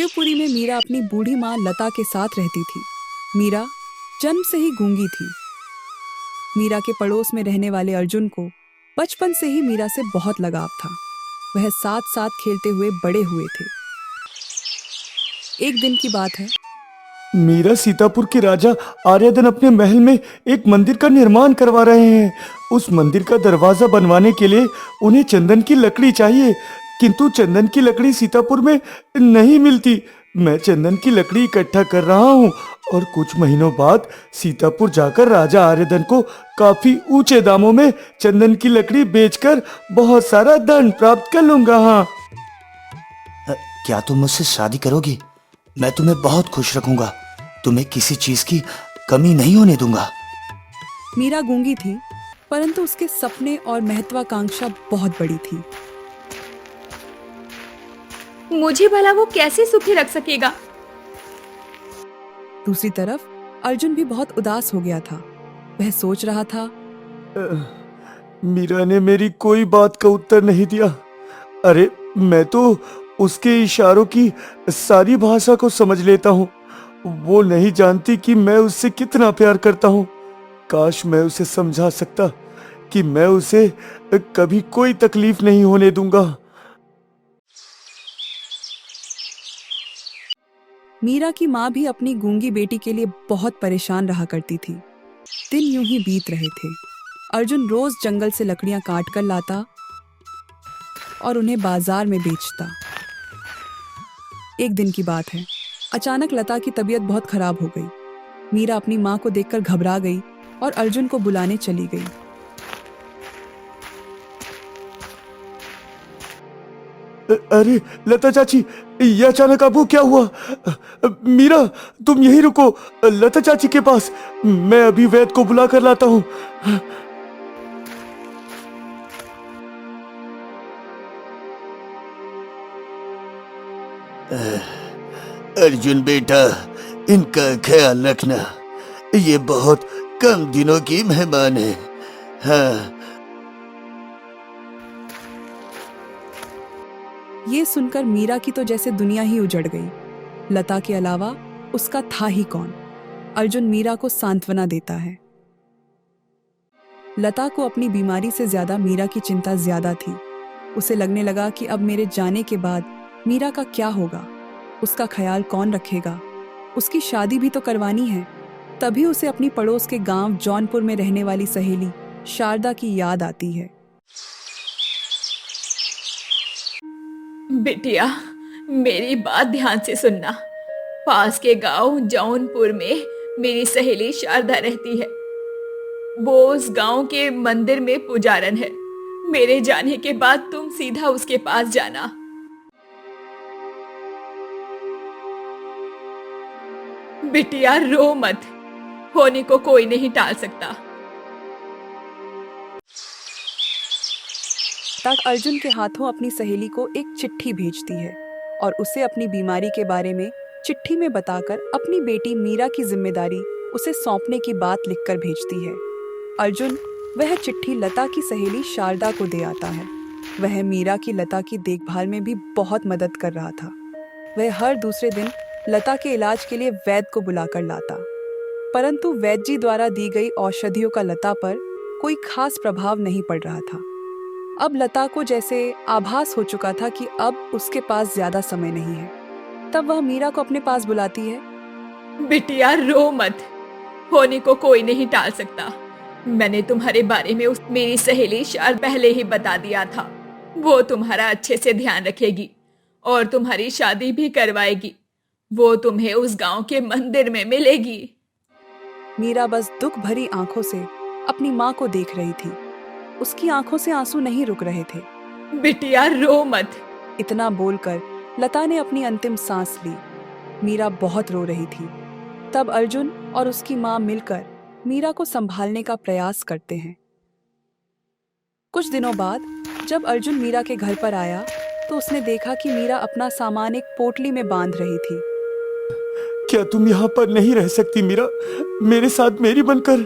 शिवपुरी में मीरा अपनी बूढ़ी माँ लता के साथ रहती थी। मीरा जन्म से ही गूंगी थी। मीरा के पड़ोस में रहने वाले अर्जुन को बचपन से ही मीरा से बहुत लगाव था। वह साथ साथ खेलते हुए बड़े हुए थे। एक दिन की बात है। मीरा सीतापुर के राजा आर्यधन अपने महल में एक मंदिर का निर्माण करवा रहे हैं। उस मंदिर का दरवाजा बनवाने के लिए उन्हें चंदन की लकड़ी चाहिए, किंतु चंदन की लकड़ी सीतापुर में नहीं मिलती। मैं चंदन की लकड़ी इकट्ठा कर रहा हूँ और कुछ महीनों बाद सीतापुर जाकर राजा आर्यधन को काफी ऊंचे दामों में चंदन की लकड़ी बेचकर बहुत सारा धन प्राप्त कर लूंगा। हाँ, क्या तुम मुझसे शादी करोगी? मैं तुम्हें बहुत खुश रखूंगा। तुम्हें किसी चीज की कमी नहीं होने दूंगा। मीरा गूंगी थी, परंतु उसके सपने और महत्वाकांक्षा बहुत बड़ी थी। मुझे भला वो कैसे सुखी रख सकेगा? दूसरी तरफ अर्जुन भी बहुत उदास हो गया था। वह सोच रहा था, मीरा ने मेरी कोई बात का उत्तर नहीं दिया। अरे, मैं तो उसके इशारों की सारी भाषा को समझ लेता हूँ। वो नहीं जानती कि मैं उससे कितना प्यार करता हूँ। काश मैं उसे समझा सकता कि मैं उसे कभी कोई तकलीफ नहीं होने दूंगा। मीरा की माँ भी अपनी गूंगी बेटी के लिए बहुत परेशान रहा करती थी। दिन यूं ही बीत रहे थे। अर्जुन रोज जंगल से लकड़ियां काट कर लाता और उन्हें बाजार में बेचता। एक दिन की बात है। अचानक लता की तबीयत बहुत खराब हो गई। मीरा अपनी माँ को देखकर घबरा गई और अर्जुन को बुलाने चली गई। अरे लता चाची, ये अचानक आपको क्या हुआ? मीरा, तुम यहीं रुको लता चाची के पास। मैं अभी वैद्य को बुला कर लाता हूँ। अर्जुन बेटा, इनका ख्याल रखना। ये बहुत कम दिनों की मेहमान है। हाँ। ये सुनकर मीरा की तो जैसे दुनिया ही उजड़ गई। लता के अलावा उसका था ही कौन। अर्जुन मीरा को सांत्वना देता है। लता को अपनी बीमारी से ज्यादा मीरा की चिंता ज्यादा थी। उसे लगने लगा कि अब मेरे जाने के बाद मीरा का क्या होगा, उसका ख्याल कौन रखेगा। उसकी शादी भी तो करवानी है। तभी उसे अपनी पड़ोस के गांव जौनपुर में रहने वाली सहेली शारदा की याद आती है। बिटिया, मेरी बात ध्यान से सुनना। पास के गांव जौनपुर में मेरी सहेली शारदा रहती है। वो उस गांव के मंदिर में पुजारन है। मेरे जाने के बाद तुम सीधा उसके पास जाना। बिटिया, रो मत। होने को कोई नहीं टाल सकता। तक अर्जुन के हाथों अपनी सहेली को एक चिट्ठी भेजती है और उसे अपनी बीमारी के बारे में चिट्ठी में बताकर अपनी बेटी मीरा की जिम्मेदारी उसे सौंपने की बात लिखकर भेजती है। अर्जुन वह चिट्ठी लता की सहेली शारदा को दे आता है। वह मीरा की लता की देखभाल में भी बहुत मदद कर रहा था। वह हर दूसरे दिन लता के इलाज के लिए वैद्य को बुलाकर लाता, परंतु वैद्य जी द्वारा दी गई औषधियों का लता पर कोई खास प्रभाव नहीं पड़ रहा था। अब लता को जैसे आभास हो चुका था कि अब उसके पास ज्यादा समय नहीं है। तब वह मीरा को अपने पास बुलाती है। बिटिया, रो मत। होने को कोई नहीं टाल सकता। मैंने तुम्हारे बारे में मेरी सहेली शारदा पहले ही बता दिया था। वो तुम्हारा अच्छे से ध्यान रखेगी और तुम्हारी शादी भी करवाएगी। वो तुम्हें उस गांव के मंदिर में मिलेगी। मीरा बस दुख भरी आंखों से अपनी माँ को देख रही थी। उसकी आंखों से आंसू नहीं रुक रहे थे। बिटिया, रो मत। इतना बोलकर लता ने अपनी अंतिम सांस ली। मीरा बहुत रो रही थी। तब अर्जुन और उसकी माँ मिलकर मीरा को संभालने का प्रयास करते हैं। कुछ दिनों बाद जब अर्जुन मीरा के घर पर आया तो उसने देखा कि मीरा अपना सामान एक पोटली में बांध रही थी। क्या तुम यहाँ पर नहीं रह सकती मीरा? मेरे साथ मेरी बनकर।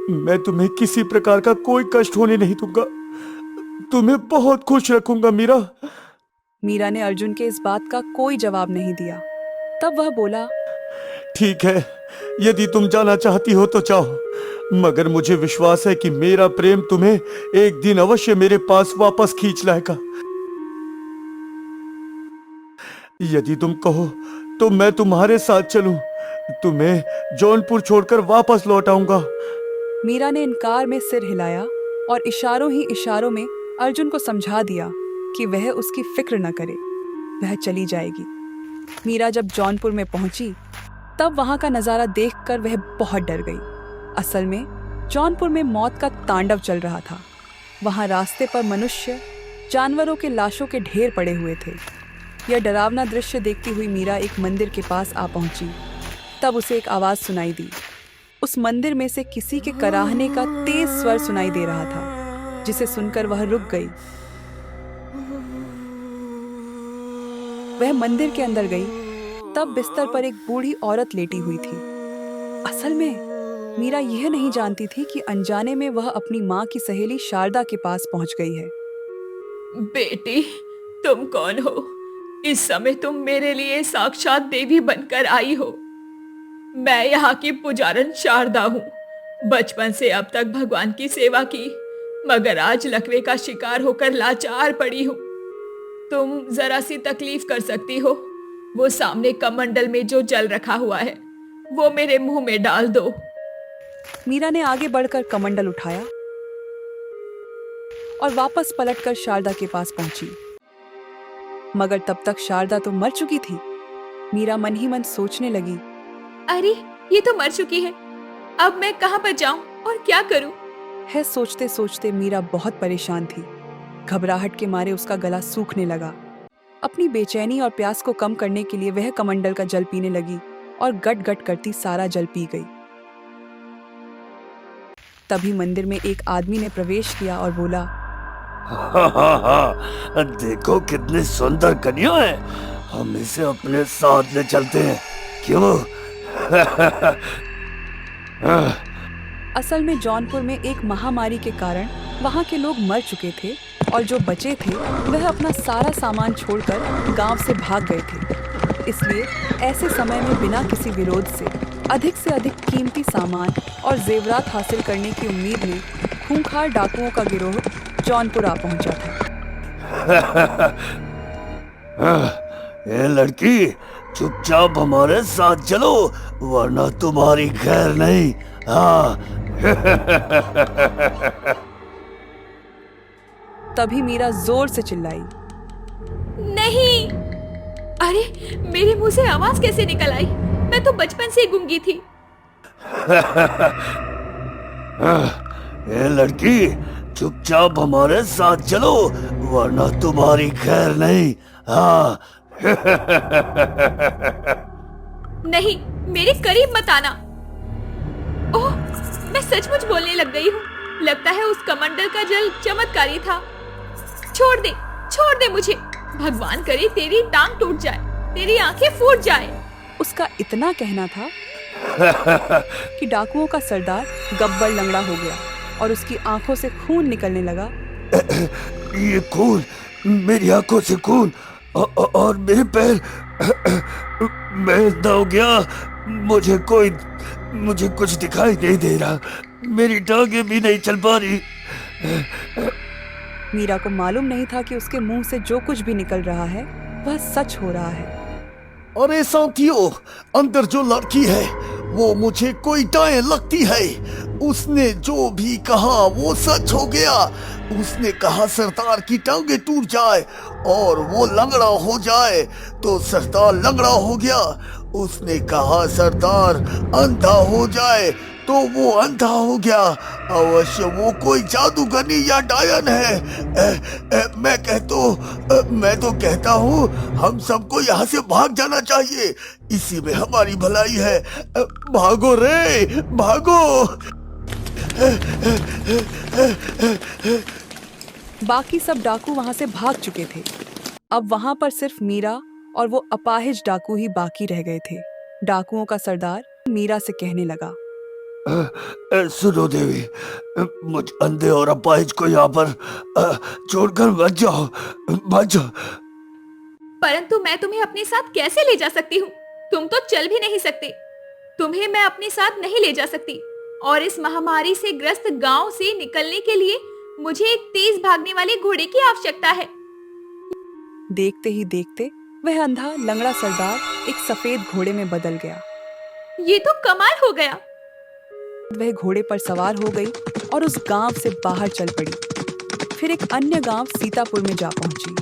मैं तुम्हें किसी प्रकार का कोई कष्ट होने नहीं दूंगा। तुम्हें बहुत खुश रखूंगा मीरा। मीरा ने अर्जुन के इस बात का कोई जवाब नहीं दिया। तब वह बोला, ठीक है, यदि तुम जाना चाहती हो तो जाओ, मगर मुझे विश्वास है कि मेरा प्रेम तुम्हें एक दिन अवश्य मेरे पास वापस खींच लाएगा। यदि तुम कहो तो मैं तुम्हारे साथ चलूं, तुम्हें जौनपुर छोड़कर वापस लौट आऊंगा। मीरा ने इनकार में सिर हिलाया और इशारों ही इशारों में अर्जुन को समझा दिया कि वह उसकी फिक्र न करे, वह चली जाएगी। मीरा जब जौनपुर में पहुंची तब वहां का नजारा देखकर वह बहुत डर गई। असल में जौनपुर में मौत का तांडव चल रहा था। वहां रास्ते पर मनुष्य, जानवरों के लाशों के ढेर पड़े हुए थे। यह डरावना दृश्य देखती हुई मीरा एक मंदिर के पास आ पहुंची। तब उसे एक आवाज सुनाई दी। उस मंदिर में से किसी के कराहने का तेज स्वर सुनाई दे रहा था, जिसे सुनकर वह रुक गई। वह मंदिर के अंदर गई, तब बिस्तर पर एक बूढ़ी औरत लेटी हुई थी। असल में मीरा यह नहीं जानती थी कि अनजाने में वह अपनी माँ की सहेली शारदा के पास पहुंच गई है। बेटी, तुम कौन हो? इस समय तुम मेरे लिए साक्षात देवी बनकर आई हो। मैं यहाँ की पुजारन शारदा हूँ। बचपन से अब तक भगवान की सेवा की, मगर आज लकवे का शिकार होकर लाचार पड़ी हूँ। तुम जरा सी तकलीफ कर सकती हो? वो सामने कमंडल में जो जल रखा हुआ है वो मेरे मुंह में डाल दो। मीरा ने आगे बढ़कर कमंडल उठाया और वापस पलटकर शारदा के पास पहुंची। मगर तब तक शारदा तो मर चुकी थी। मीरा मन ही मन सोचने लगी, अरे ये तो मर चुकी है, अब मैं कहाँ पर जाऊं और क्या करूं? है सोचते सोचते मीरा बहुत परेशान थी। घबराहट के मारे उसका गला सूखने लगा। अपनी बेचैनी और प्यास को कम करने के लिए वह कमंडल का जल पीने लगी और गट गट करती सारा जल पी गई। तभी मंदिर में एक आदमी ने प्रवेश किया और बोला, देखो कितनी सुंदर कन्या है, हम इसे अपने साथ ले चलते हैं, क्यों? असल में जौनपुर में एक महामारी के कारण वहां के लोग मर चुके थे और जो बचे थे वह अपना सारा सामान छोड़कर गांव से भाग गए थे। इसलिए ऐसे समय में बिना किसी विरोध से अधिक कीमती सामान और जेवरात हासिल करने की उम्मीद में खूंखार डाकुओं का गिरोह जौनपुर आ पहुंचा था। ए लड़की, चुपचाप हमारे साथ चलो, वरना तुम्हारी खैर नहीं। हाँ। तभी मीरा जोर से चिल्लाई, नहीं! अरे मेरे मुंह से आवाज कैसे निकल आई? मैं तो बचपन से गूंगी थी। ए लड़की, चुपचाप हमारे साथ चलो, वरना तुम्हारी खैर नहीं। हाँ। नहीं, मेरे करीब मत आना। ओह, मैं सचमुच बोलने लग गई हूँ। लगता है उस कमंडल का जल चमत्कारी था। छोड़ दे मुझे। भगवान करे तेरी टांग टूट जाए, तेरी आंखें फूट जाए। उसका इतना कहना था कि डाकुओं का सरदार गब्बर लंगड़ा हो गया और उसकी आंखों से खून निकलने लगा। ये खून, मेरी आंखों से खून और मेरे पैर, मैं अंधा हो गया। मुझे कुछ दिखाई नहीं दे रहा, मेरी टांगें भी नहीं चल पा रही। मीरा को मालूम नहीं था कि उसके मुंह से जो कुछ भी निकल रहा है वह सच हो रहा है। अरे साथियों, अंदर जो लड़की है वो मुझे कोई टाइम लगती है। उसने जो भी कहा वो सच हो गया। उसने कहा सरदार की टांगे टूट जाए और वो लंगड़ा हो जाए, तो सरदार लंगड़ा हो गया। उसने कहा सरदार अंधा हो जाए, तो वो अंधा हो गया। अवश्य वो कोई जादूगरनी या डायन है। मैं तो कहता हूँ हम सबको यहाँ से भाग जाना चाहिए, इसी में हमारी भलाई है। भागो रे, भागो। बाकी सब डाकू वहां से भाग चुके थे। अब वहां पर सिर्फ मीरा और वो अपाहिज डाकू ही बाकी रह गए थे। डाकुओं का सरदार मीरा से कहने लगा, सुनो देवी, मुझ अंधे और अपाहिज को यहाँ पर छोड़कर मत जाओ। परंतु मैं तुम्हें अपने साथ कैसे ले जा सकती हूँ? तुम तो चल भी नहीं सकते। तुम्हें मैं अपने साथ नहीं ले जा सकती, और इस महामारी से ग्रस्त गांव से निकलने के लिए मुझे एक तेज भागने वाले घोड़े की आवश्यकता है। देखते ही देखते वह अंधा लंगड़ा सरदार एक सफेद घोड़े में बदल गया। ये तो कमाल हो गया। वह घोड़े पर सवार हो गई और उस गांव से बाहर चल पड़ी। फिर एक अन्य गांव सीतापुर में जा पहुंची।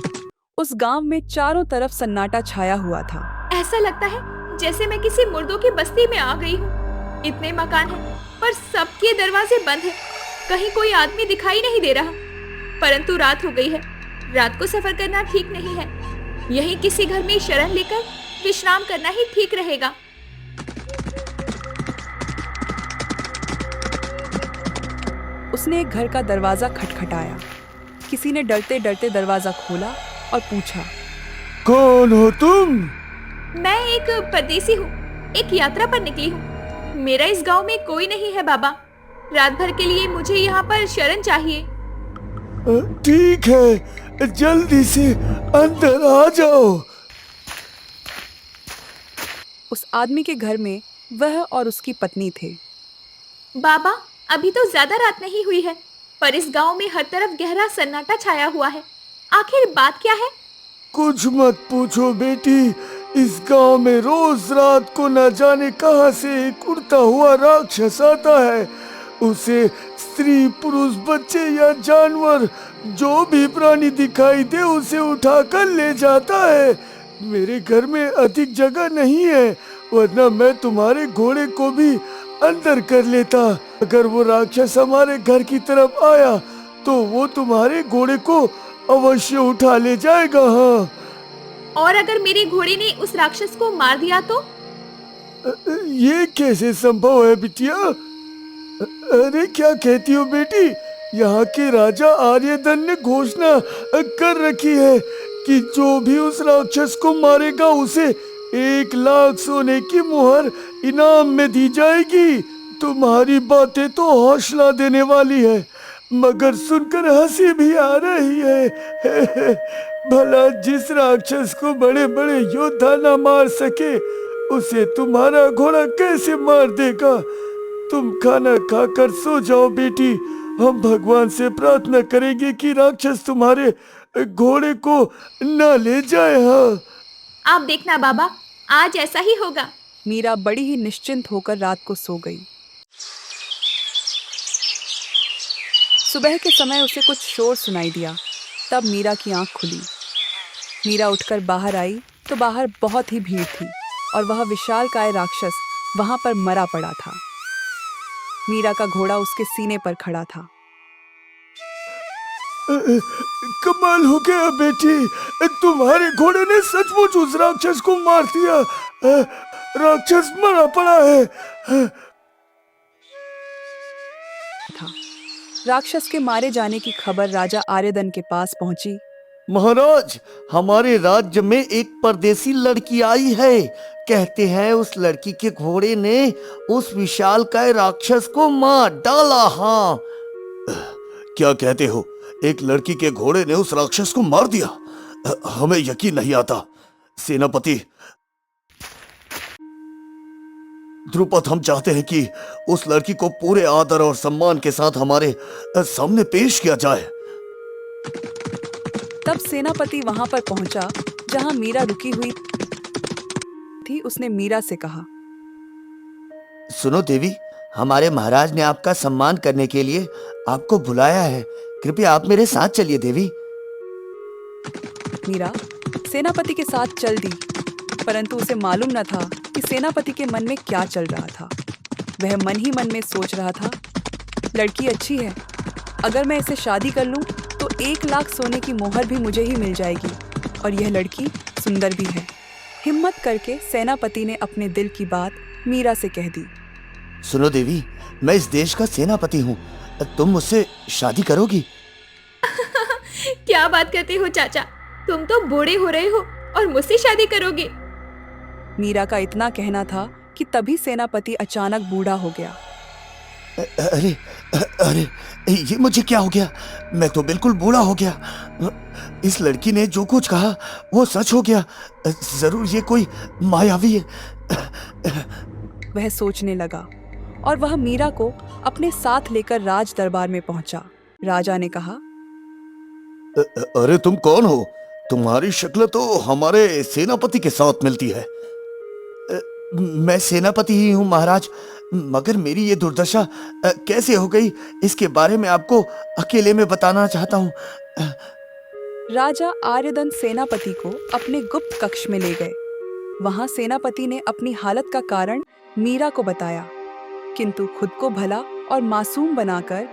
उस गांव में चारों तरफ सन्नाटा छाया हुआ था। ऐसा लगता है जैसे मैं किसी मुर्दों की बस्ती में आ गई हूँ। इतने मकान हैं, पर सबके दरवाजे बंद हैं। कहीं कोई आदमी दिखाई नहीं दे रहा। परंतु रात हो गई है। रात को सफर करना ठीक नहीं है। यहीं किसी घर में शरण लेकर विश्राम करना ही ठीक रहेगा। उसने एक घर का दरवाजा खटखटाया। किसी ने डरते डरते दरवाजा खोला और पूछा, कौन हो तुम? मैं एक परदेसी हूँ। एक यात्रा पर निकली हूँ। मेरा इस गांव में कोई नहीं है बाबा। रात भर के लिए मुझे यहाँ पर शरण चाहिए। ठीक है, जल्दी से अंदर आ जाओ। उस आदमी के घर में वह और उसकी पत्नी थे। बाबा, अभी तो ज्यादा रात नहीं हुई है, पर इस गांव में हर तरफ गहरा सन्नाटा छाया हुआ है। आखिर बात क्या है? कुछ मत पूछो बेटी। इस गांव में रोज रात को न जाने कहां से एक उड़ता हुआ राक्षस आता है। उसे स्त्री, पुरुष, बच्चे या जानवर जो भी प्राणी दिखाई दे उसे उठाकर ले जाता है। मेरे घर में अधिक जगह नहीं है, वरना मैं तुम्हारे घोड़े को भी अंदर कर लेता। अगर वो राक्षस हमारे घर की तरफ आया तो वो तुम्हारे घोड़े को अवश्य उठा ले जाएगा। हाँ। और अगर मेरे घोड़े ने उस राक्षस को मार दिया तो? ये कैसे संभव है बिटिया? अरे क्या कहती हो बेटी? यहाँ के राजा आर्यधन ने घोषणा कर रखी है कि जो भी उस राक्षस को मारेगा उसे 1 लाख सोने की मुहर इनाम में दी जाएगी। तुम्हारी बातें तो हौसला देने वाली है, मगर सुनकर हंसी भी आ रही है। भला जिस राक्षस को बड़े बड़े योद्धा न मार सके उसे तुम्हारा घोड़ा कैसे मार देगा? तुम खाना खाकर सो जाओ बेटी। हम भगवान से प्रार्थना करेंगे कि राक्षस तुम्हारे घोड़े को न ले जाए। हाँ। आप देखना बाबा, आज ऐसा ही होगा। मीरा बड़ी ही निश्चिंत होकर रात को सो गई। सुबह के समय उसे कुछ शोर सुनाई दिया। तब मीरा की आंख खुली। मीरा उठकर बाहर आई तो बाहर बहुत ही भीड़ थी और वह विशालकाय राक्षस वहां पर मरा पड़ा था। मीरा का घोड़ा उसके सीने पर खड़ा था। कमाल हो गया बेटी, तुम्हारे घोड़े ने सचमुच उस राक्षस को मार दिया। राक्षस मरा पड़ा है। राक्षस के मारे जाने की खबर राजा आर्यधन के पास पहुंची। महाराज, हमारे राज्य में एक परदेसी लड़की आई है। कहते हैं उस लड़की के घोड़े ने उस विशालकाय राक्षस को मार डाला। हाँ। क्या कहते हो? एक लड़की के घोड़े ने उस राक्षस को मार दिया? हमें यकीन नहीं आता। सेनापति द्रुपद, हम चाहते हैं कि उस लड़की को पूरे आदर और सम्मान के साथ हमारे सामने पेश किया जाए। तब सेनापति वहां पर पहुंचा जहां मीरा रुकी हुई थी। उसने मीरा से कहा, सुनो देवी, हमारे महाराज ने आपका सम्मान करने के लिए आपको बुलाया है। कृपया आप मेरे साथ चलिए देवी। मीरा सेनापति के साथ चल दी, परंतु उसे मालूम न था कि सेनापति के मन में क्या चल रहा था। वह मन ही मन में सोच रहा था, लड़की अच्छी है, अगर मैं इसे शादी कर लूं तो 1 लाख सोने की मोहर भी मुझे ही मिल जाएगी, और यह लड़की सुंदर भी है। हिम्मत करके सेनापति ने अपने दिल की बात मीरा से कह दी। सुनो देवी, मैं इस देश का सेनापति हूँ। तुम मुझसे शादी करोगी? क्या बात करते हो चाचा, तुम तो बूढ़े हो रहे हो और मुझसे शादी करोगे? मीरा का इतना कहना था कि तभी सेनापति अचानक बूढ़ा हो गया। अरे अरे, ये मुझे क्या हो गया? मैं तो बिल्कुल बूढ़ा हो गया। इस लड़की ने जो कुछ कहा वो सच हो गया। जरूर ये कोई मायावी है। वह सोचने लगा और वह मीरा को अपने साथ लेकर राज दरबार में पहुंचा। राजा ने कहा, अरे तुम कौन हो? तुम्हारी शक्ल तो हमारे सेनापति के साथ मिलती है। मैं सेनापति ही हूँ महाराज, मगर मेरी ये दुर्दशा कैसे हो गई इसके बारे में आपको अकेले में बताना चाहता हूँ। राजा आर्यदन सेनापति को अपने गुप्त कक्ष में ले गए। वहां सेनापति ने अपनी हालत का कारण मीरा को बताया, किंतु खुद को भला और मासूम बनाकर,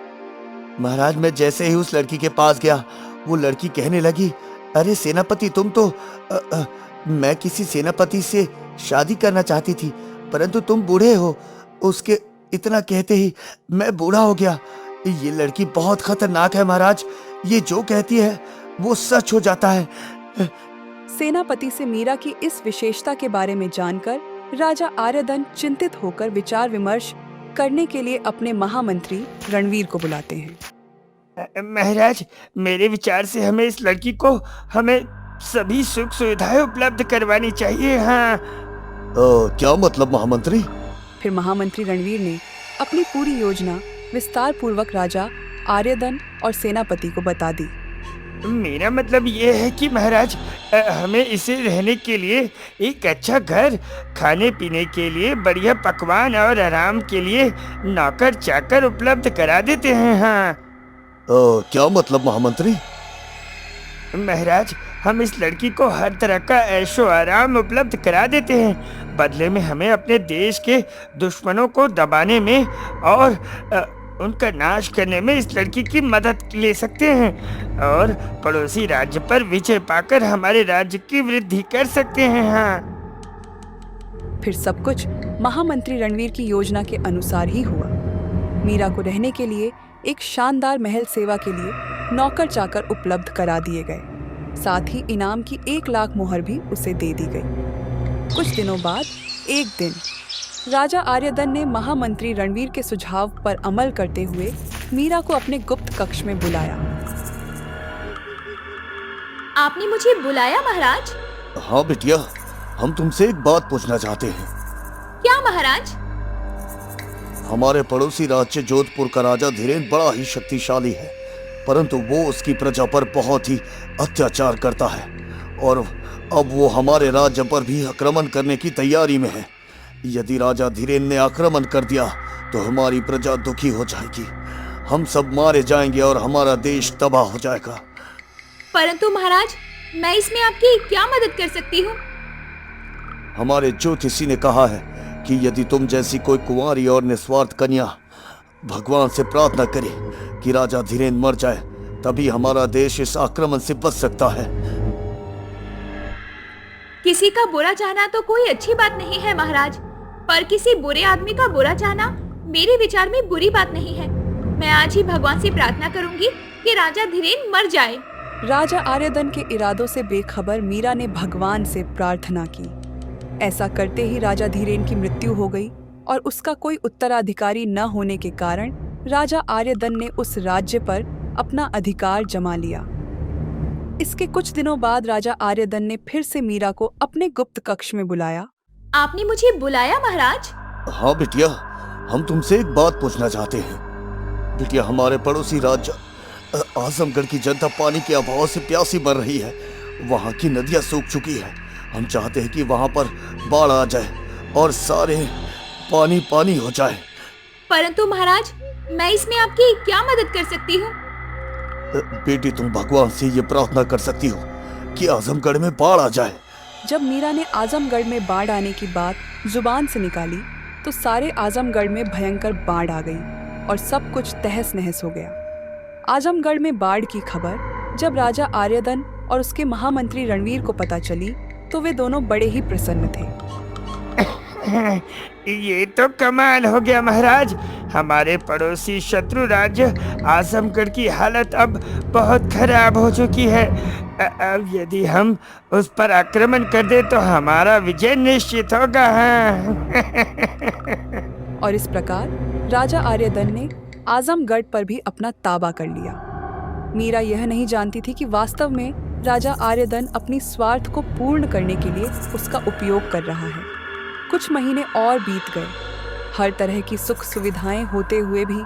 महाराज मैं जैसे ही उस लड़की के पास गया, वो लड़की कहने लगी, अरे सेनापति तुम तो मैं किसी सेनापति से शादी करना चाहती थी, परंतु तुम बूढ़े हो। उसके इतना कहते ही मैं बूढ़ा हो गया। ये लड़की बहुत खतरनाक है महाराज, ये जो कहती है वो सच हो जाता है। सेनापति से मीरा की इस विशेषता के बारे में जानकर राजा आर्यदन चिंतित होकर विचार विमर्श करने के लिए अपने महामंत्री रणवीर को बुलाते हैं। महाराज, मेरे विचार से हमें इस लड़की को हमें सभी सुख सुविधाएं उपलब्ध करवानी चाहिए। हाँ। क्या मतलब महामंत्री? फिर महामंत्री रणवीर ने अपनी पूरी योजना विस्तार पूर्वक राजा आर्यदन और सेनापति को बता दी। मेरा मतलब ये है कि महाराज, हमें इसे रहने के लिए एक अच्छा घर, खाने पीने के लिए बढ़िया पकवान और आराम के लिए नौकर चाकर उपलब्ध करा देते हैं। हाँ। क्या मतलब महामंत्री? महाराज, हम इस लड़की को हर तरह का ऐशो आराम उपलब्ध करा देते हैं। बदले में हमें अपने देश के दुश्मनों को दबाने में और उनका नाश करने में इस लड़की की मदद ले सकते हैं और पड़ोसी राज्य पर विजय पाकर हमारे राज्य की वृद्धि कर सकते हैं। हाँ। फिर सब कुछ महामंत्री रणवीर की योजना के अनुसार ही हुआ। मीरा को रहने के लिए एक शानदार महल सेवा के लिए नौकर चाकर उपलब्ध करा दिए गए। साथ ही इनाम की 1 लाख मोहर भी उसे दे दी गई। कुछ दिनों बाद एक दिन राजा आर्यदन ने महामंत्री रणवीर के सुझाव पर अमल करते हुए मीरा को अपने गुप्त कक्ष में बुलाया। आपने मुझे बुलाया महाराज? हाँ बिटिया, हम तुमसे एक बात पूछना चाहते हैं। क्या महाराज? हमारे पड़ोसी राज्य जोधपुर का राजा धीरेन्द्र बड़ा ही शक्तिशाली है, परंतु वो उसकी प्रजा पर बहुत ही अत्याचार करता है और अब वो हमारे राज्य पर भी आक्रमण करने की तैयारी में है। यदि राजा धीरेन्द्र ने आक्रमण कर दिया तो हमारी प्रजा दुखी हो जाएगी, हम सब मारे जाएंगे और हमारा देश तबाह हो जाएगा। परंतु महाराज, मैं इसमें आपकी क्या मदद कर सकती हूँ? हमारे ज्योतिषी ने कहा है कि यदि तुम जैसी कोई कुंवारी और निस्वार्थ कन्या भगवान से प्रार्थना करे कि राजा धीरेन्द्र मर जाए, तभी हमारा देश इस आक्रमण से बच सकता है। किसी का बुरा चाहना तो कोई अच्छी बात नहीं है महाराज, पर किसी बुरे आदमी का बुरा चाहना मेरे विचार में बुरी बात नहीं है। मैं आज ही भगवान से प्रार्थना करूंगी कि राजा धीरेन्द्र मर जाए। राजा आर्यदन के इरादों से बेखबर मीरा ने भगवान से प्रार्थना की। ऐसा करते ही राजा धीरेन्द्र की मृत्यु हो गई और उसका कोई उत्तराधिकारी न होने के कारण राजा आर्यदन ने उस राज्य पर अपना अधिकार जमा लिया। इसके कुछ दिनों बाद राजा आर्यदन ने फिर से मीरा को अपने गुप्त कक्ष में बुलाया। आपने मुझे बुलाया महाराज? हाँ बिटिया, हम तुमसे एक बात पूछना चाहते हैं। बिटिया, हमारे पड़ोसी राज्य आजमगढ़ की जनता पानी के अभाव से प्यासी मर रही है। वहाँ की नदियाँ सूख चुकी है। हम चाहते हैं कि वहाँ पर बाढ़ आ जाए और सारे पानी पानी हो जाए। परंतु महाराज, मैं इसमें आपकी क्या मदद कर सकती हूँ? बेटी, तुम भगवान से ये प्रार्थना कर सकती हो कि आजमगढ़ में बाढ़ आ जाए। जब मीरा ने आजमगढ़ में बाढ़ आने की बात जुबान से निकाली तो सारे आजमगढ़ में भयंकर बाढ़ आ गई और सब कुछ तहस नहस हो गया। आजमगढ़ में बाढ़ की खबर जब राजा आर्यदन और उसके महामंत्री रणवीर को पता चली तो वे दोनों बड़े ही प्रसन्न थे। ये तो कमाल हो गया महाराज। हमारे पड़ोसी शत्रु राज्य आजमगढ़ की हालत अब बहुत खराब हो चुकी है। अब यदि हम उस पर आक्रमण कर दे तो हमारा विजय निश्चित होगा। हाँ। और इस प्रकार राजा आर्यदन ने आजमगढ़ पर भी अपना ताबा कर लिया। मीरा यह नहीं जानती थी कि वास्तव में राजा आर्यधन अपनी स्वार्थ को पूर्ण करने के लिए उसका उपयोग कर रहा है। कुछ महीने और बीत गए। हर तरह की सुख सुविधाएं होते हुए भी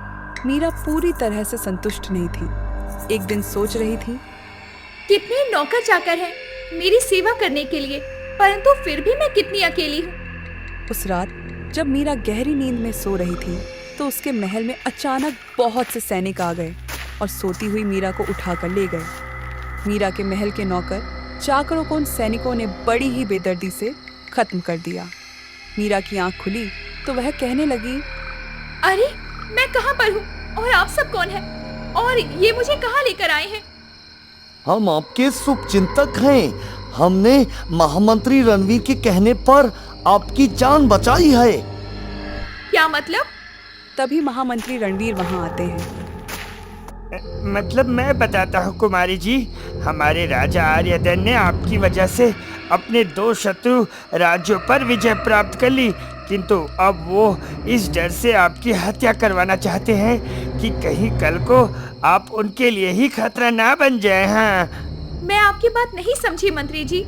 मीरा पूरी तरह से संतुष्ट नहीं थी। एक दिन सोच रही थी, कितने नौकर चाकर हैं मेरी सेवा करने के लिए, परंतु फिर भी मैं कितनी अकेली हूँ। उस रात जब मीरा गहरी नींद में सो रही थी तो उसके महल में अचानक बहुत से सैनिक आ गए और सोती हुई मीरा को उठाकर ले गए। मीरा के महल के नौकर चाकरों को उन सैनिकों ने बड़ी ही बेदर्दी से खत्म कर दिया। मीरा की आंख खुली तो वह कहने लगी, अरे मैं कहाँ पर हूँ और आप सब कौन हैं और ये मुझे कहाँ लेकर आए हैं? हम आपके शुभ चिंतक हैं। हमने महामंत्री रणवीर के कहने पर आपकी जान बचाई है। क्या मतलब? तभी महामंत्री रणवीर वहां आते हैं। मतलब मैं बताता हूँ कुमारी जी, हमारे राजा आर्यधन ने आपकी वजह से अपने 2 शत्रु राज्यों पर विजय प्राप्त कर ली, किंतु अब वो इस डर से आपकी हत्या करवाना चाहते हैं कि कहीं कल को आप उनके लिए ही खतरा ना बन जाए। हाँ, मैं आपकी बात नहीं समझी मंत्री जी।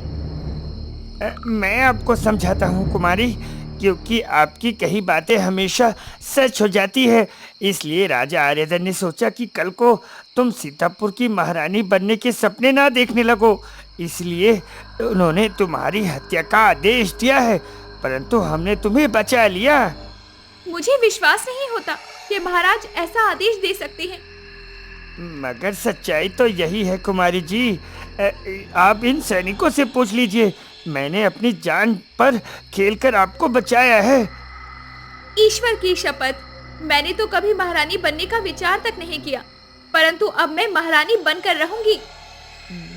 मैं आपको समझाता हूँ कुमारी, क्योंकि आपकी कही बातें हमेशा सच हो जाती है। इसलिए राजा आर्यधन ने सोचा कि कल को तुम सीतापुर की महारानी बनने के सपने ना देखने लगो, इसलिए उन्होंने तुम्हारी हत्या का आदेश दिया है, परंतु हमने तुम्हें बचा लिया। मुझे विश्वास नहीं होता कि महाराज ऐसा आदेश दे सकते हैं। मगर सच्चाई तो यही है कुमारी जी। आप इन सैनिकों से पूछ लीजिए, मैंने अपनी जान पर खेलकर आपको बचाया है। ईश्वर की शपथ, मैंने तो कभी महारानी बनने का विचार तक नहीं किया, परंतु अब मैं महारानी बनकर रहूंगी।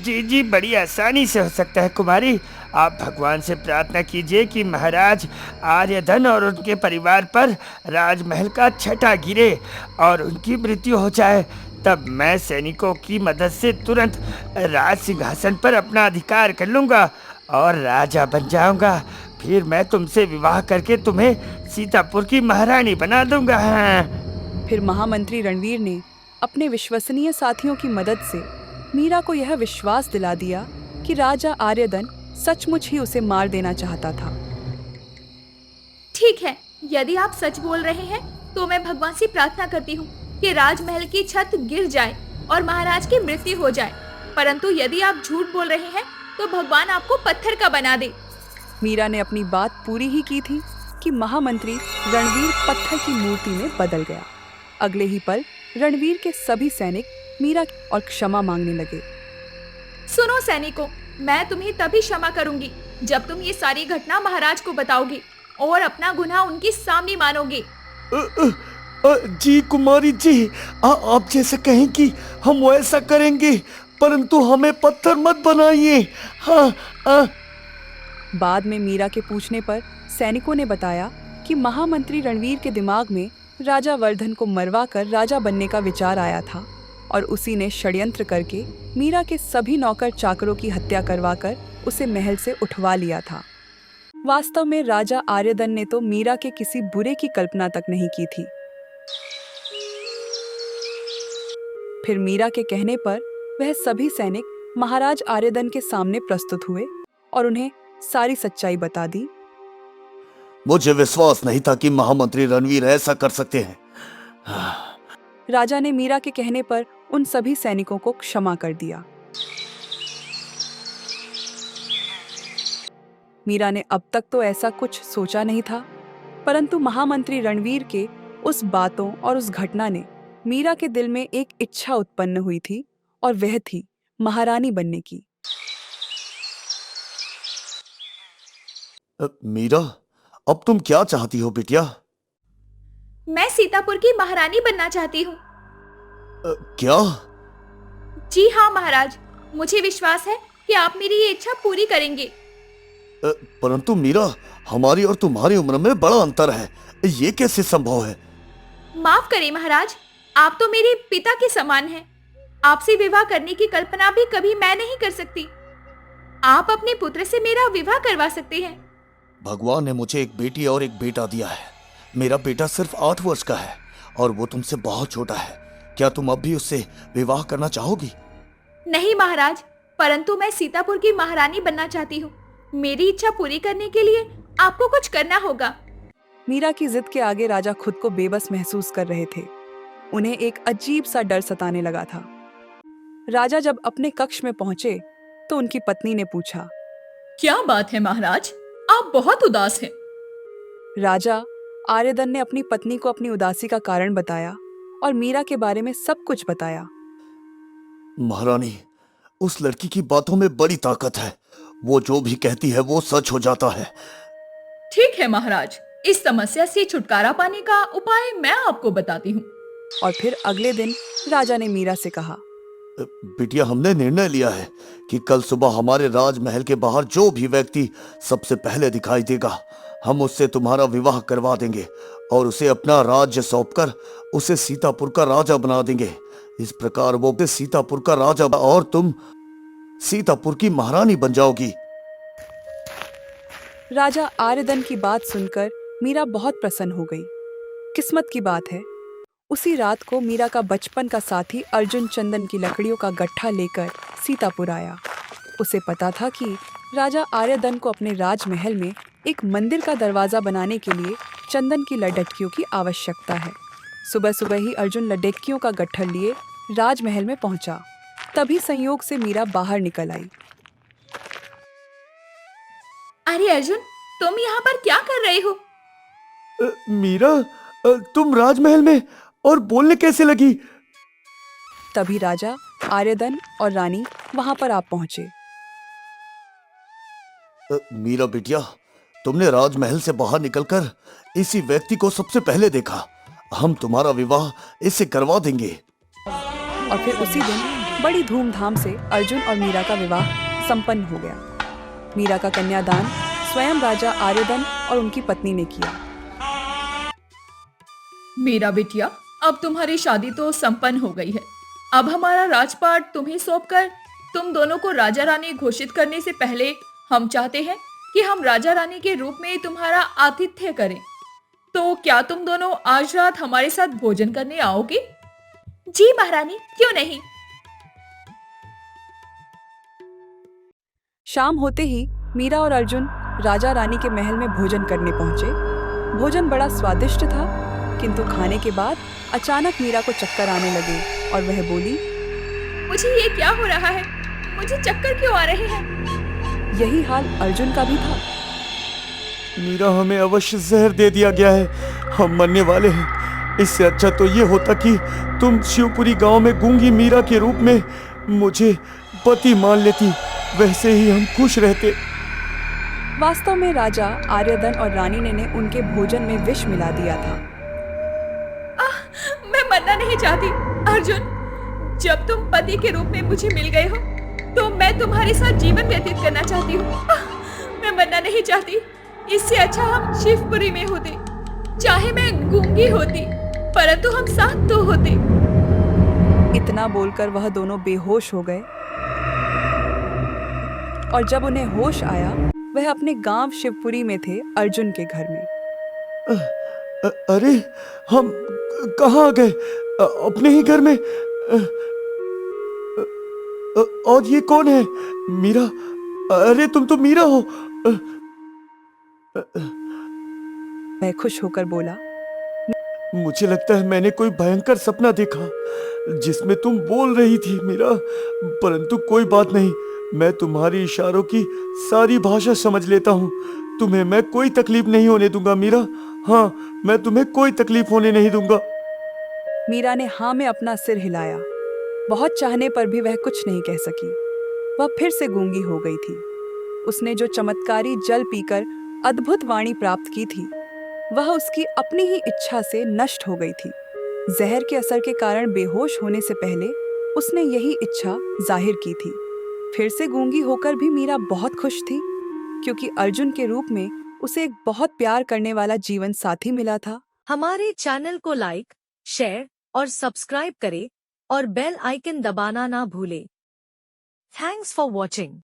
जी जी, बड़ी आसानी से हो सकता है कुमारी। आप भगवान से प्रार्थना कीजिए कि महाराज आर्यधन और उनके परिवार पर राजमहल का छटा गिरे और उनकी मृत्यु हो जाए। तब मैं सैनिकों की मदद से तुरंत राज सिंहासन पर अपना अधिकार कर लूँगा और राजा बन जाऊंगा। फिर मैं तुमसे विवाह करके तुम्हें सीतापुर की महारानी बना दूंगा। फिर महामंत्री रणवीर ने अपने विश्वसनीय साथियों की मदद से मीरा को यह विश्वास दिला दिया कि राजा आर्यधन सचमुच ही उसे मार देना चाहता था। ठीक है, यदि आप सच बोल रहे हैं तो मैं भगवान से प्रार्थना करती हूँ कि राजमहल की छत गिर जाए और महाराज की मृत्यु हो जाए, परंतु यदि आप झूठ बोल रहे हैं तो भगवान आपको पत्थर का बना दे। मीरा ने अपनी बात पूरी ही की थी कि महामंत्री रणवीर पत्थर की मूर्ति में बदल गया। अगले ही पल रणवीर के सभी सैनिक मीरा और क्षमा मांगने लगे। सुनो सैनिकों, मैं तुम्हें तभी क्षमा करूंगी जब तुम ये सारी घटना महाराज को बताओगे और अपना गुनाह उनके सामने मानोगे। जी कुमारी जी, आप जैसे कहें कि हम वैसा करेंगे, परंतु हमें पत्थर मत बनाइए। हाँ। बाद में मीरा के पूछने पर सैनिकों ने बताया कि महामंत्री रणवीर के दिमाग में राजा वर्धन को मरवा कर राजा बनने का विचार आया था और उसी ने षड्यंत्र करके मीरा के सभी नौकर चाकरों की हत्या करवाकर उसे महल से उठवा लिया था। वास्तव में राजा आर्यधन ने तो मीरा के किसी बुरे की कल्पना तक नहीं की थी। फिर मीरा के कहने पर वह सभी सैनिक महाराज आर्यधन के सामने प्रस्तुत हुए और उन्हें सारी सच्चाई बता दी। मुझे विश्वास नहीं था कि महामंत्री रणवीर ऐसा कर सकते हैं। राजा ने मीरा के कहने पर उन सभी सैनिकों को क्षमा कर दिया। मीरा ने अब तक तो ऐसा कुछ सोचा नहीं था, परंतु महामंत्री रणवीर के उस बातों और उस घटना ने मीरा के दिल में एक इच्छा उत्पन्न हुई थी और वह थी महारानी बनने की। मीरा, अब तुम क्या चाहती हो बिटिया? मैं सीतापुर की महारानी बनना चाहती हूँ। क्या? जी हाँ महाराज, मुझे विश्वास है कि आप मेरी ये इच्छा पूरी करेंगे। परंतु मीरा, हमारी और तुम्हारी उम्र में बड़ा अंतर है, ये कैसे संभव है? माफ करें महाराज, आप तो मेरे पिता के समान हैं। आपसे विवाह करने की कल्पना भी कभी मैं नहीं कर सकती। आप अपने पुत्र से मेरा विवाह करवा सकते हैं। भगवान ने मुझे एक बेटी और एक बेटा दिया है। मेरा बेटा सिर्फ 8 वर्ष का है और वो तुमसे बहुत छोटा है। क्या तुम अब भी उससे विवाह करना चाहोगी? नहीं महाराज, परंतु मैं सीतापुर की महारानी बनना चाहती हूँ। मेरी इच्छा पूरी करने के लिए आपको कुछ करना होगा। मीरा की जिद के आगे राजा खुद को बेबस महसूस कर रहे थे। उन्हें एक अजीब सा डर सताने लगा था। राजा जब अपने कक्ष में पहुंचे तो उनकी पत्नी ने पूछा, क्या बात है महाराज, आप बहुत उदास हैं। राजा आर्यधन ने अपनी पत्नी को अपनी उदासी का कारण बताया और मीरा के बारे में सब कुछ बताया। महारानी, उस लड़की की बातों में बड़ी ताकत है। वो जो भी कहती है वो सच हो जाता है। ठीक है महाराज, इस समस्या से छुटकारा पाने का उपाय मैं आपको बताती हूँ। और फिर अगले दिन राजा ने मीरा से कहा, बिटिया, हमने निर्णय लिया है कि कल सुबह हमारे राजमहल के बाहर जो भी व्यक्ति सबसे पहले दिखाई देगा, हम उससे तुम्हारा विवाह करवा देंगे और उसे अपना राज्य सौंपकर उसे सीतापुर का राजा बना देंगे। इस प्रकार वो सीतापुर का राजा और तुम सीतापुर की महारानी बन जाओगी। राजा आर्यधन की बात सुनकर मीरा बहुत प्रसन्न हो गई। किस्मत की बात है, उसी रात को मीरा का बचपन का साथी अर्जुन चंदन की लकड़ियों का गट्ठा लेकर सीतापुर आया। उसे पता था कि राजा आर्यधन को अपने राजमहल में एक मंदिर का दरवाजा बनाने के लिए चंदन की लड्डकियों की आवश्यकता है। सुबह सुबह ही अर्जुन लड्डकियों का गट्ठर लिए राजमहल में पहुंचा। तभी संयोग से मीरा बाहर निकल आई। अरे अर्जुन, तुम यहाँ पर क्या कर रहे हो? मीरा, तुम राजमहल में और बोलने कैसे लगी? तभी राजा आर्यधन और रानी वहां पर आप पहुंचे। मीरा बिटिया, तुमने राजमहल से बाहर निकलकर इसी व्यक्ति को सबसे पहले देखा। हम तुम्हारा विवाह इससे करवा देंगे। और फिर उसी दिन बड़ी धूमधाम से अर्जुन और मीरा का विवाह संपन्न हो गया। मीरा का कन्यादान स्वयं राजा आर्यधन और उनकी पत्नी ने किया। मीरा बिटिया, अब तुम्हारी शादी तो संपन्न हो गई है। अब हमारा राजपाट तुम्हें सौंपकर तुम दोनों को राजा रानी घोषित करने से पहले हम चाहते हैं कि हम राजा रानी के रूप में तुम्हारा आतिथ्य करें। तो क्या तुम दोनों आज रात हमारे साथ भोजन करने आओगे? जी महारानी, क्यों नहीं। शाम होते ही मीरा और अर्जुन राजा रानी के महल में भोजन करने पहुंचे। भोजन बड़ा स्वादिष्ट था, किंतु खाने के बाद अचानक मीरा को चक्कर आने लगे और वह बोली, मुझे ये क्या हो रहा है? मुझे चक्कर क्यों आ रहे हैं? यही हाल अर्जुन का भी था। मीरा, हमें अवश्य जहर दे दिया गया है, हम मरने वाले हैं। इससे अच्छा तो ये होता कि तुम शिवपुरी गांव में गूंगी मीरा के रूप में मुझे पति मान लेती, वैसे ही हम खुश रहते। वास्तव में राजा आर्यधन और रानी ने उनके भोजन में विष मिला दिया था। मैं मरना नहीं चाहती अर्जुन। जब तुम पति के रूप में मुझे मिल गए हो तो मैं तुम्हारे साथ जीवन व्यतीत करना चाहती हूँ। मैं मरना नहीं चाहती। इससे अच्छा हम शिवपुरी में होते। चाहे मैं गूंगी होती, परंतु हम साथ तो होते। इतना बोलकर वह दोनों बेहोश हो गए और जब उन्हें होश आया, वह अपने गांव शिवपुरी में थे, अर्जुन के घर में। अरे, हम कहाँ आ गए? अपने ही घर में। और ये कौन है? मीरा, अरे तुम तो मीरा हो। वह खुश होकर बोला, मुझे लगता है मैंने कोई भयंकर सपना देखा जिसमें तुम बोल रही थी मीरा, परंतु कोई बात नहीं, मैं तुम्हारी इशारों की सारी भाषा समझ लेता हूँ। तुम्हें मैं कोई तकलीफ नहीं होने दूंगा मीरा। हाँ, मैं तुम्हें कोई तकलीफ होने नहीं दूंगा। मीरा ने हाँ में अपना सिर हिलाया। बहुत चाहने पर भी वह कुछ नहीं कह सकी। वह फिर से गूंगी हो गई थी। उसने जो चमत्कारी जल पीकर अद्भुत वाणी प्राप्त की थी, वह उसकी अपनी ही इच्छा से नष्ट हो गई थी। जहर के असर के कारण बेहोश होने से पहले उसने यही इच्छा जाहिर की थी। फिर से गूंगी होकर भी मीरा बहुत खुश थी, क्योंकि अर्जुन के रूप में उसे एक बहुत प्यार करने वाला जीवन साथी मिला था। हमारे चैनल को लाइक, शेयर और सब्सक्राइब करें और बेल आइकन दबाना ना भूलें। Thanks for watching.